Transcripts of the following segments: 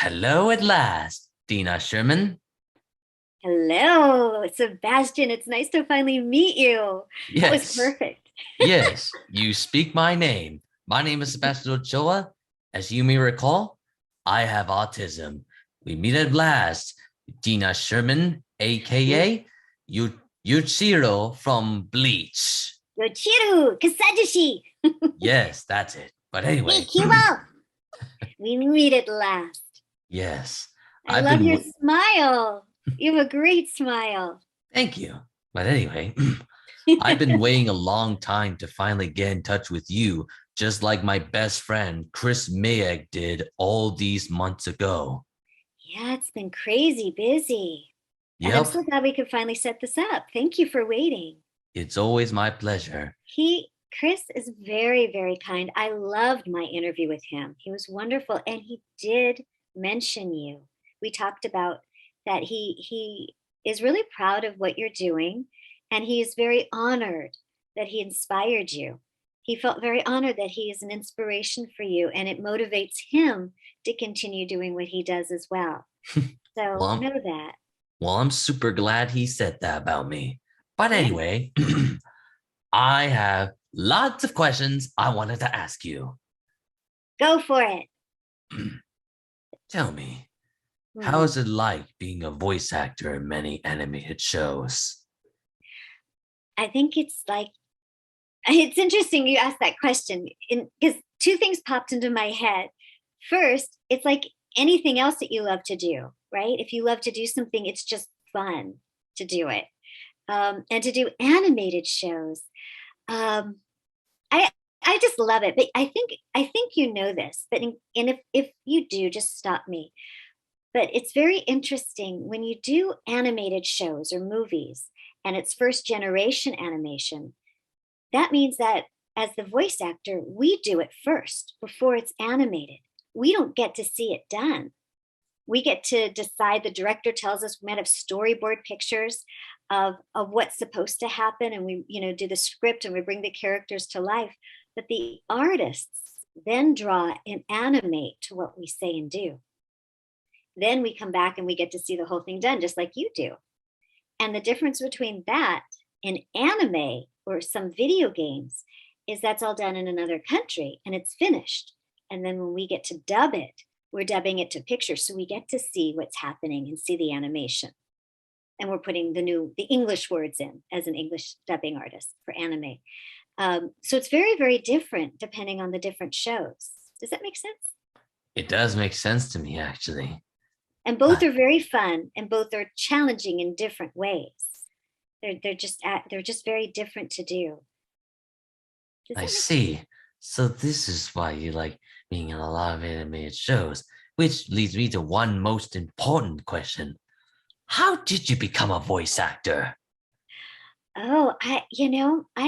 Hello at last, Dina Sherman. Hello, Sebastian. It's nice to finally meet you. That was Yes, perfect. yes, you speak my name. My name is Sebastian Ochoa. As you may recall, I have autism. We meet at last, Dina Sherman, aka Yuchiro from Bleach. Yochiru, Kasajishi. Yes, that's it. But Hey, anyway, Kiwa. We meet at last. yes, I I've love been. your smile. You have a great smile. Thank you. But anyway, I've been waiting a long time to finally get in touch with you, just like my best friend Chris Mayek did all these months ago. Yeah, it's been crazy busy. And I'm Yep, so glad we could finally set this up. Thank you for waiting. it's always my pleasure. Chris is very, very kind. I loved my interview with him. He was wonderful. And he did mention you. We talked about that he is really proud of what you're doing. And he is very honored that he inspired you. He felt very honored that he is an inspiration for you and it motivates him to continue doing what he does as well. Well, So I'm, know that. well, I'm super glad he said that about me. But Yeah, anyway, I have lots of questions I wanted to ask you. go for it. Tell me, how Hmm. is it like being a voice actor in many animated shows? I think it's interesting you asked that question because two things popped into my head. First, it's like anything else that you love to do, right? If you love to do something, it's just fun to do it. And to do animated shows, um, I I just love it. But I think you know this, but and if you do, just stop me. But it's very interesting when you do animated shows or movies, and it's first generation animation. That means that as the voice actor, we do it first before it's animated. We don't get to see it done. We get to decide. The director tells us we might have storyboard pictures of what's supposed to happen, and we, do the script and we bring the characters to life. But the artists then draw and animate to what we say and do. Then we come back and we get to see the whole thing done, just like you do. And the difference between that and anime or some video games is that's all done in another country and it's finished. And then when we get to dub it, we're dubbing it to picture. So we get to see what's happening and see the animation. And we're putting the English words in as an English dubbing artist for anime. So it's very, very different depending on the different shows. Does that make sense? It does make sense to me, actually. And both I, are very fun and both are challenging in different ways. They're just very different to do. Does I that make see. So this is why you like being in a lot of animated shows, which leads me to one most important question. How did you become a voice actor? Oh, I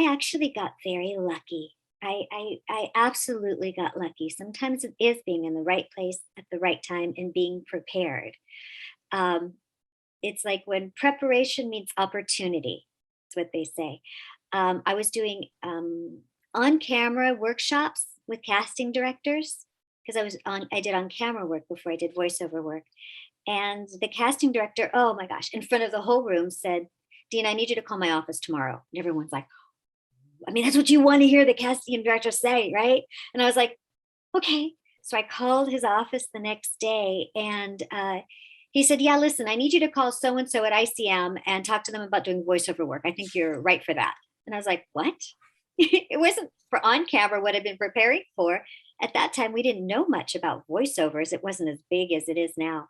actually got very lucky. I absolutely got lucky. Sometimes it is being in the right place at the right time and being prepared. Um, it's like when preparation meets opportunity. That's what they say. I was doing on camera workshops with casting directors because I did on camera work before I did voiceover work. And the casting director, oh my gosh, in front of the whole room said, Dean, I need you to call my office tomorrow. And everyone's like, I mean, that's what you want to hear the casting director say, right? And I was like, okay. So I called his office the next day and he said, yeah, listen, I need you to call so and so at ICM and talk to them about doing voiceover work. I think you're right for that. And I was like, what? It wasn't for on camera what I've been preparing for. At that time, we didn't know much about voiceovers. It wasn't as big as it is now.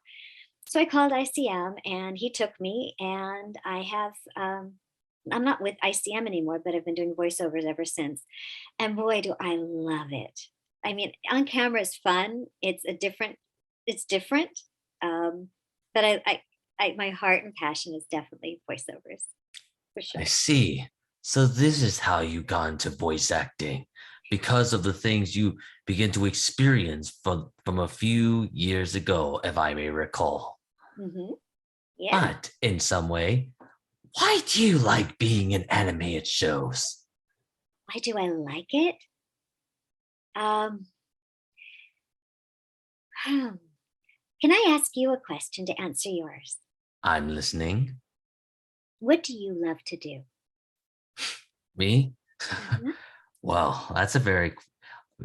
So I called ICM and he took me, and I'm not with ICM anymore, but I've been doing voiceovers ever since. And boy, do I love it. I mean, on camera is fun. It's different. Um, but my heart and passion is definitely voiceovers for I sure. see. So this is how you got into voice acting because of the things you begin to experience from a few years ago, if I may recall. Hmm. Yeah. But in some way, why do you like being in animated shows? Why do I like it? Um, Can I ask you a question to answer yours? I'm listening. What do you love to do? Me? Uh-huh. Well, that's a very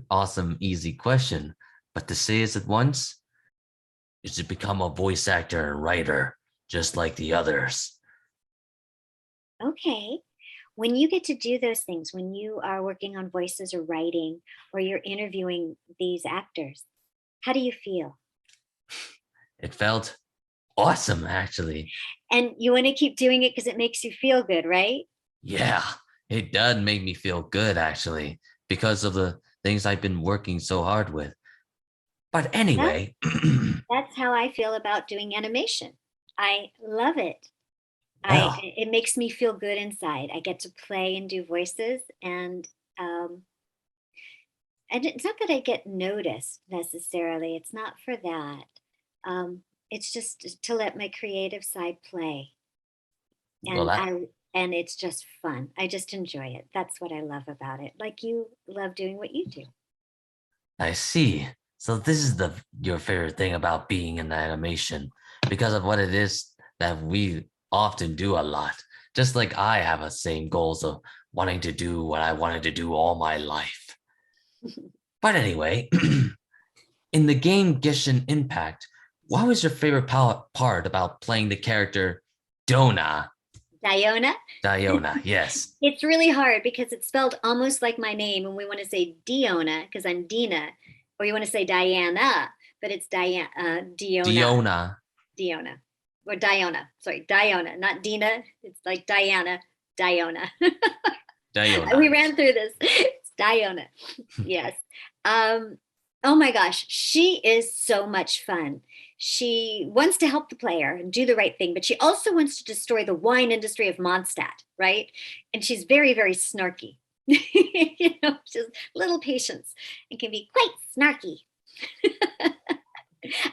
awesome, easy question. But to say it at once is to become a voice actor and writer, just like the others. Okay. When you get to do those things, when you are working on voices or writing, or you're interviewing these actors, how do you feel? It felt awesome, actually. And you want to keep doing it because it makes you feel good, right? Yeah, it does make me feel good, actually, because of the things I've been working so hard with. But That, anyway, that's how I feel about doing animation. I love it. well, It makes me feel good inside. I get to play and do voices, um, and it's not that I get noticed necessarily. It's not for that. It's just to let my creative side play, well, and that and it's just fun. I just enjoy it. That's what I love about it. Like you love doing what you do. I see. So this is the your favorite thing about being in animation because of what it is that we often do a lot. Just like I have the same goals of wanting to do what I wanted to do all my life. But anyway, in the game Genshin Impact, what was your favorite part about playing the character Dona? Diona. Diona, yes. It's really hard because it's spelled almost like my name, and we want to say Diona because I'm Dina, or you want to say Diana, but it's Diona, Diona. Diona, or Diona. Sorry, Diona, not Dina. It's like Diana, Diona. We Diona. ran through this. It's Diona. Yes. Um, oh my gosh, she is so much fun. She wants to help the player and do the right thing, but she also wants to destroy the wine industry of Mondstadt, right? And she's very, very snarky. She's little patience and can be quite snarky.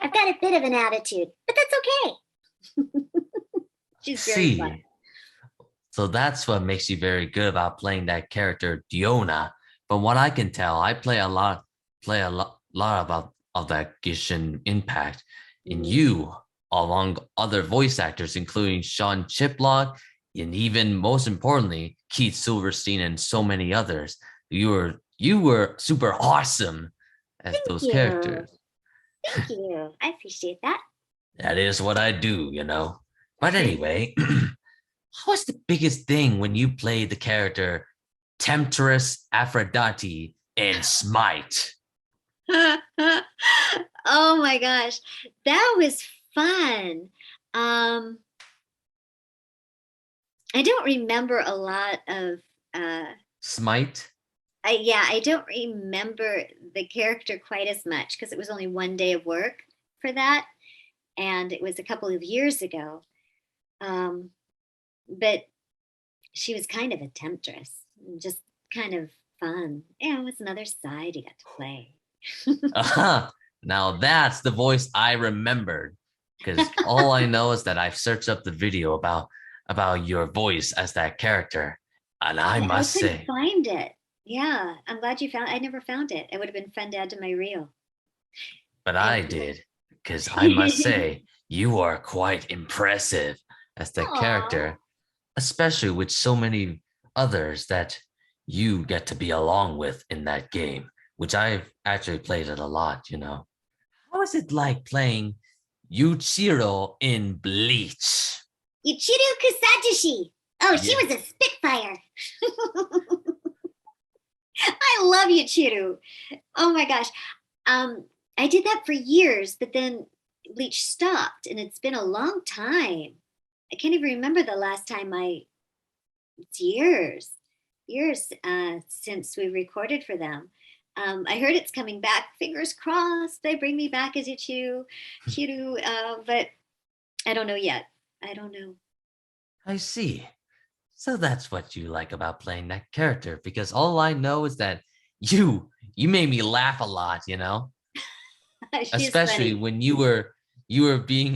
I've got a bit of an attitude, but that's okay. She's very fun. See. So that's what makes you very good about playing that character Diona. From what I can tell, I play a lot of that Genshin Impact. And Mhm. you, along other voice actors, including Sean Chiplock, and even most importantly, Keith Silverstein and so many others, you were super awesome as Thank those you. characters. Thank you. I appreciate that. That is what I do. But anyway, what's the biggest thing when you play the character Temptress Aphrodite in Smite? Oh my gosh, that was fun. Um, I don't remember a lot of. Smite? I don't remember the character quite as much because it was only one day of work for that, and it was a couple of years ago. Um, but she was kind of a temptress, just kind of fun. Yeah, it was another side you got to play. Uh-huh. Now that's the voice I remembered. Because all I know is that I've searched up the video about your voice as that character. And I I must couldn't say, find it. Yeah, I'm glad you found. I never found it. It would have been fun to add to my reel. but And I did. Because I must say, you are quite impressive as that Aw. character, especially with so many others that you get to be along with in that game, which I've actually played it a lot. How is it like playing Yuichiro in Bleach? Ichiru Kusatoshi. Oh, she Yeah. was a spitfire. I love Ichiru. Oh my gosh. Um, I did that for years, but then Bleach stopped, and it's been a long time. I can't even remember the last time I. It's years since we recorded for them. I heard it's coming back. Fingers crossed, they bring me back as Chiru, but I don't know yet. I don't know. I see. So that's what you like about playing that character, because all I know is that you made me laugh a lot, She's especially funny. when you were being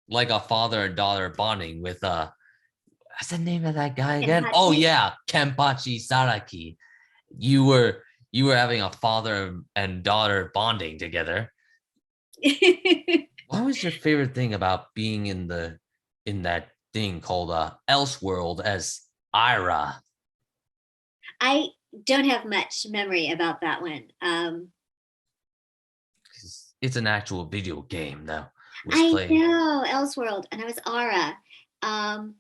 like a father and daughter bonding with what's the name of that guy And again? Oh Hachi. yeah, Kenpachi Saraki. You were you were having a father and daughter bonding together. What was your favorite thing about being in that thing called Elseworld as Ira? I don't have much memory about that one. 'Cause it's an actual video game that was I played. know Elseworld, and I was Ara. Um,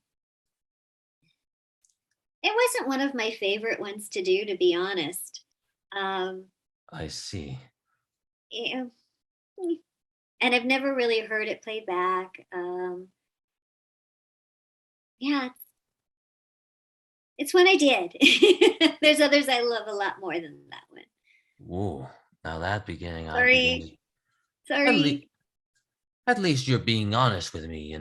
it wasn't one of my favorite ones to do, to be honest. Um, I see. yeah, and I've never really heard it played back. Yeah, it's one I did. There's others I love a lot more than that one. Whoa. Now that beginning, I begin Sorry, to, at least sorry. at least you're being honest with me,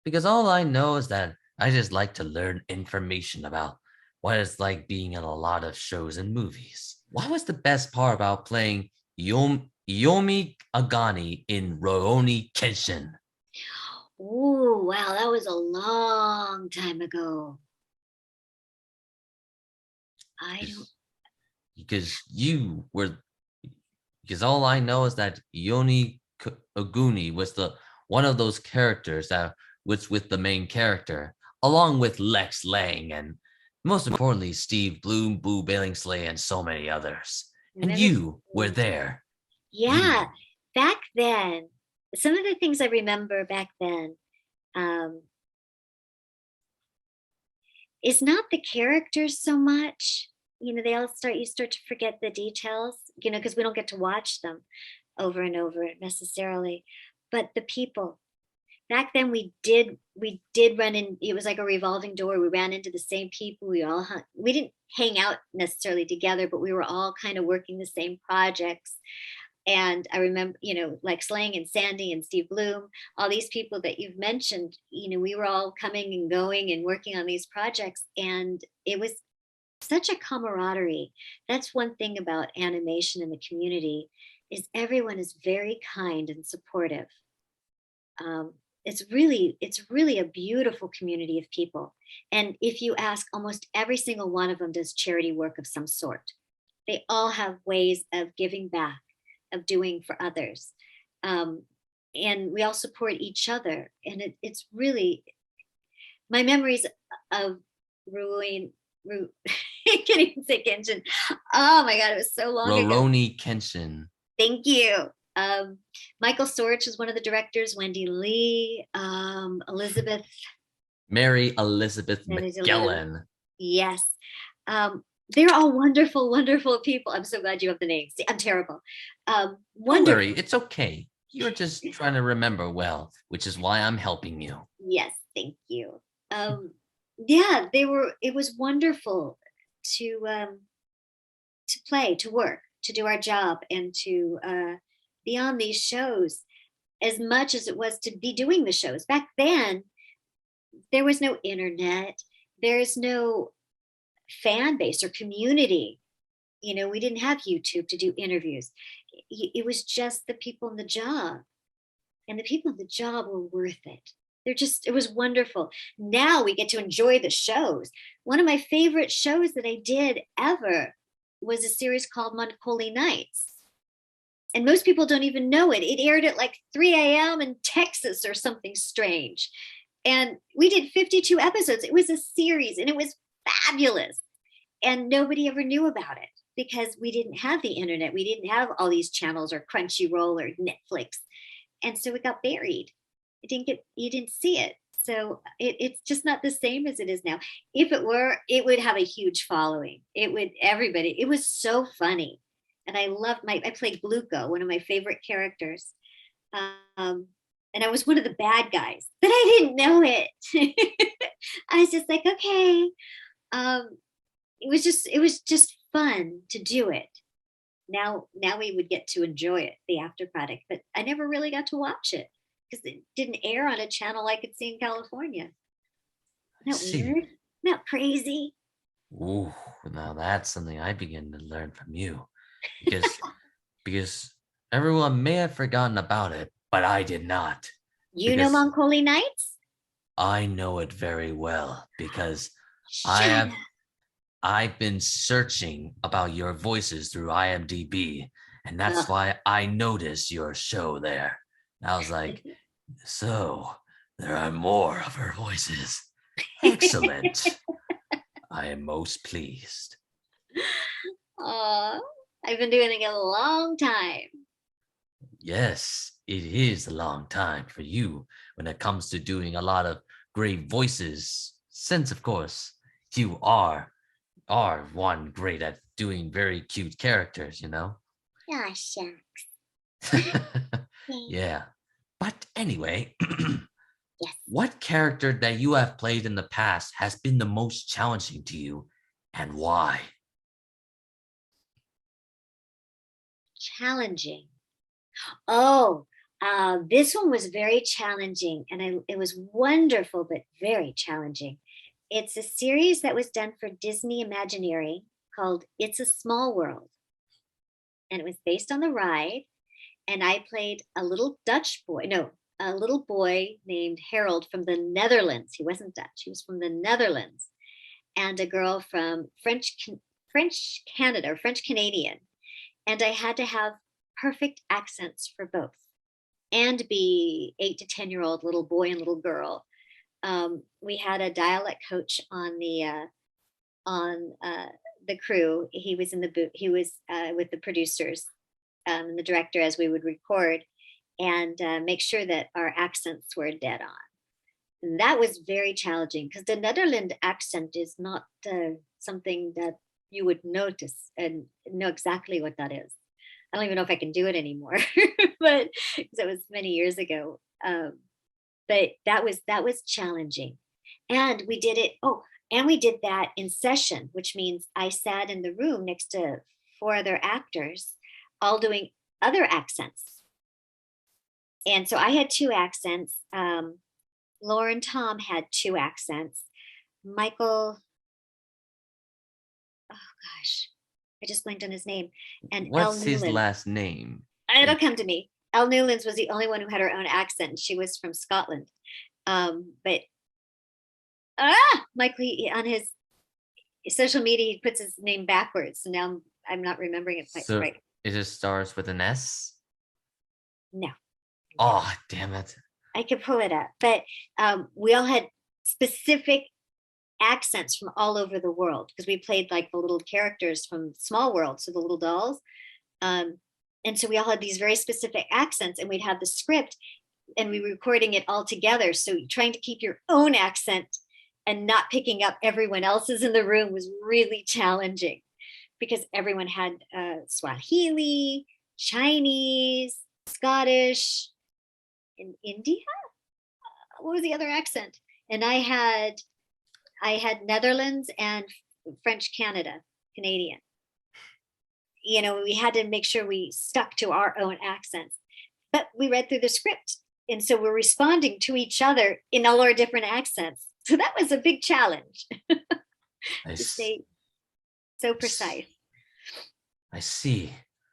because all I know is that I just like to learn information about what it's like being in a lot of shows and movies. What was the best part about playing Yomi Agani in Rurouni Kenshin? Oh, wow, that was a long time ago. I don't. Because you were, because all I know is that Aguni was the one of those characters that was with the main character, along with Lex Lang and most importantly Steve Bloom, Boo Billingsley, and so many others. And Remember? you were there. Yeah, You. back then, some of the things I remember back then um, is not the characters so much. You start to forget the details, because we don't get to watch them over and over necessarily, but the people. Back then we did run in, it was like a revolving door. We ran into the same people. We didn't hang out necessarily together, but we were all kind of working the same projects. And I remember, like Slang and Sandy and Steve Bloom, all these people that you've mentioned, we were all coming and going and working on these projects. And it was such a camaraderie. That's one thing about animation in the community is everyone is very kind and supportive. It's really a beautiful community of people. And if you ask, almost every single one of them does charity work of some sort. They all have ways of giving back, of doing for others. Um, and we all support each other. And it's really my memories of ruin. I can't even say Kenshin. Oh my God, it was so long ago. Rurouni Kenshin. Thank you. Michael Sorich was one of the directors, Wendy Lee, Elizabeth. Mary Elizabeth That is Elizabeth. McGillen. Yes. They're all wonderful, wonderful people. I'm so glad you have the names. I'm terrible. Don't Wonderful. worry, it's okay. You're just trying to remember well, which is why I'm helping you. Yes, thank you. Yeah, it was wonderful to play, to work, to do our job, and to be on these shows as much as it was to be doing the shows. Back then, there was no internet, there's no fan base or community. We didn't have YouTube to do interviews. It was just the people in the job, and the people in the job were worth it. It was wonderful. Now we get to enjoy the shows. One of my favorite shows that I did ever was a series called Montcoli Nights. And most people don't even know it. It aired at like 3 a.m. in Texas or something strange. And we did 52 episodes. It was a series and it was fabulous. And nobody ever knew about it because we didn't have the internet. We didn't have all these channels or Crunchyroll or Netflix. And so it got buried. You didn't see it. So it's just not the same as it is now. If it were, it would have a huge following. It was so funny. And I played Gluko, one of my favorite characters. And I was one of the bad guys, but I didn't know it. I was just like, okay. It was just fun to do it. Now we would get to enjoy it, the after product, but I never really got to watch it because it didn't air on a channel I could see in California. Isn't that weird? Isn't that crazy? Ooh, now that's something I begin to learn from you. Because everyone may have forgotten about it, but I did not. You know Montcoli Nights? I know it very well because Shut up. I've been searching about your voices through IMDb, and that's why I noticed your show there. I was like, so there are more of her voices. Excellent. I am most pleased. Oh, I've been doing it a long time. Yes, it is a long time for you when it comes to doing a lot of great voices. Since, of course, you are one great at doing very cute characters, you know? Oh, shucks. Yeah. But anyway, Yes. what character that you have played in the past has been the most challenging to you and why? Challenging. Oh, this one was very challenging, and it was wonderful, but very challenging. It's a series that was done for Disney Imagineering called It's a Small World, and it was based on the ride. And I played a little Dutch boy, no, a little boy named Harold from the Netherlands. He wasn't Dutch; he was from the Netherlands, and a girl from French Canada or French Canadian. And I had to have perfect accents for both and be 8 to 10-year-old little boy and little girl. We had a dialect coach on the crew. He was in the booth. He was with the producers and the director as we would record and make sure that our accents were dead on. And that was very challenging because the Netherlands accent is not something that you would notice and know exactly what that is. I don't even know if I can do it anymore, but because it was many years ago. But that was challenging, and we did it. Oh, and we did that in session, which means I sat in the room next to 4 other actors, all doing other accents. And so I had 2 accents. Lauren Tom had 2 accents. Michael, oh gosh, I just blanked on his name. And Elle What's his Newlands. last name? It'll come to me. Elle Newlands was the only one who had her own accent. She was from Scotland. But Michael, on his social media, he puts his name backwards. So now I'm not remembering it quite So right. it just starts with an S? No. Oh, damn it. I could pull it up. But we all had specific accents from all over the world because we played like the little characters from Small World, so the little dolls. And so we all had these very specific accents, and we'd have the script and we were recording it all together. So trying to keep your own accent and not picking up everyone else's in the room was really challenging because everyone had Swahili, Chinese, Scottish, in India. What was the other accent? And I had Netherlands and French Canadian. You know, we had to make sure we stuck to our own accents, but we read through the script. And so we're responding to each other in all our different accents. So that was a big challenge to stay so precise. I see.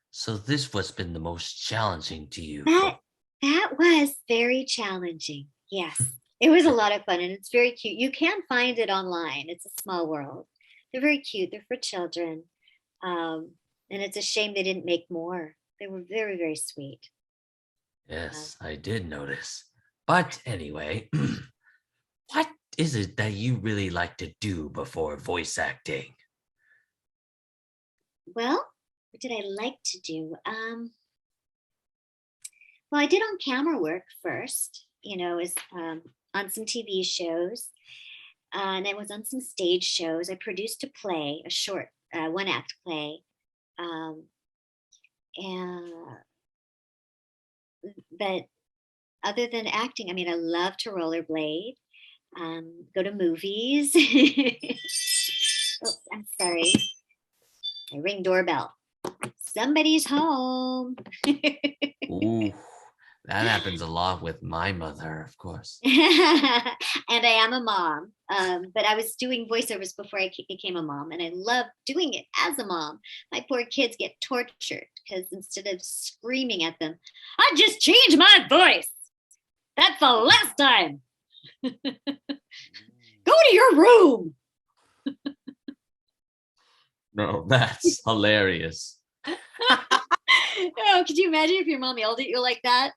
So this was been the most challenging to you. That was very challenging. Yes. It was a lot of fun and it's very cute. You can find it online. It's a Small World. They're very cute. They're for children. And it's a shame they didn't make more. They were very, very sweet. Yes, I did notice. But anyway, what is it that you really like to do before voice acting? Well, what did I like to do? Well, I did on camera work first, as on some TV shows. And I was on some stage shows. I produced a play, a short 1-act play. But other than acting, I mean, I love to rollerblade, go to movies. Oh, I'm sorry. I ring doorbell. Somebody's home. Ooh, that happens a lot with my mother, of course. And I am a mom, but I was doing voiceovers before I became a mom, and I love doing it as a mom. My poor kids get tortured because instead of screaming at them, I just changed my voice. That's the last time. Go to your room. No, that's hilarious. Oh, could you imagine if your mom yelled at you like that?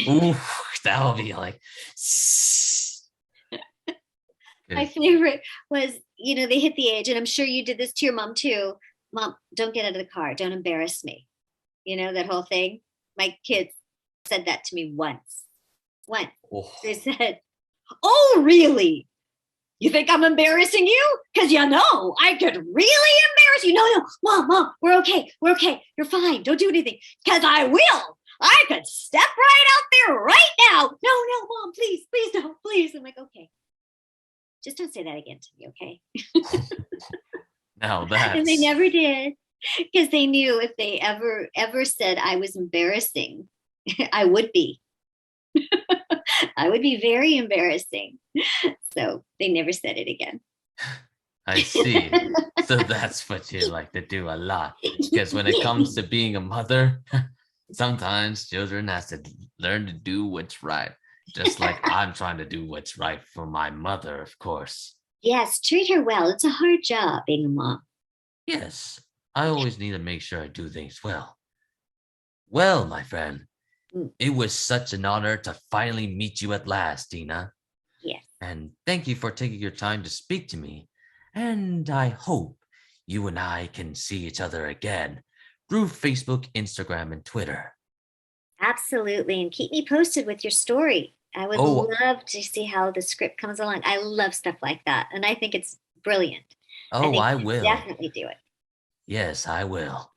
Oof, that'll be like. My favorite was, they hit the age, and I'm sure you did this to your mom too. Mom, don't get out of the car. Don't embarrass me. That whole thing. My kids said that to me once. Once. Oh. They said, "Oh, really? You think I'm embarrassing you? Because I could really embarrass you." No, mom, we're okay. We're okay. You're fine. Don't do anything. Because I will. I could step right out there right now. No, mom, please don't, please. I'm like, okay. Just don't say that again to me, okay? Now that's. And they never did, because they knew if they ever said I was embarrassing, I would be. I would be very embarrassing. So they never said it again. I see. So that's what you like to do a lot. Because when it comes to being a mother, sometimes children have to learn to do what's right. Just like I'm trying to do what's right for my mother, of course. Yes, treat her well. It's a hard job being a mom. Yes, I always need to make sure I do things well. Well, my friend, it was such an honor to finally meet you at last, Dina. Yes. And thank you for taking your time to speak to me. And I hope you and I can see each other again through Facebook, Instagram, and Twitter. Absolutely. And keep me posted with your story. I would love to see how the script comes along. I love stuff like that. And I think it's brilliant. I will. Definitely do it. Yes, I will.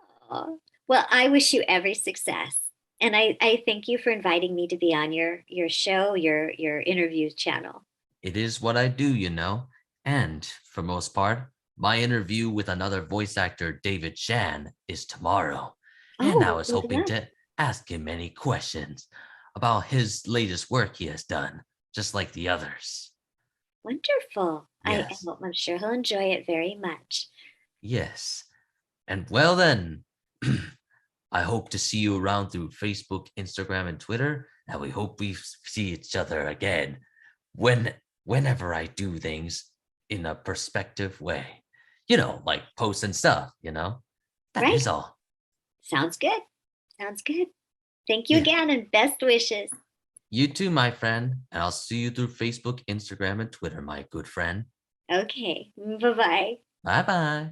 Well, I wish you every success. And I thank you for inviting me to be on your show, your interview channel. It is what I do. And for most part, my interview with another voice actor, David Shan, is tomorrow. And I was hoping to ask him any questions about his latest work he has done, just like the others. Wonderful. Yes. I'm sure he'll enjoy it very much. Yes. And well then, I hope to see you around through Facebook, Instagram, and Twitter. And we hope we see each other again whenever I do things in a perspective way. Like posts and stuff, That is all. Sounds good. Thank you again, and best wishes. You too, my friend. And I'll see you through Facebook, Instagram, and Twitter, my good friend. Okay. Bye-bye. Bye-bye.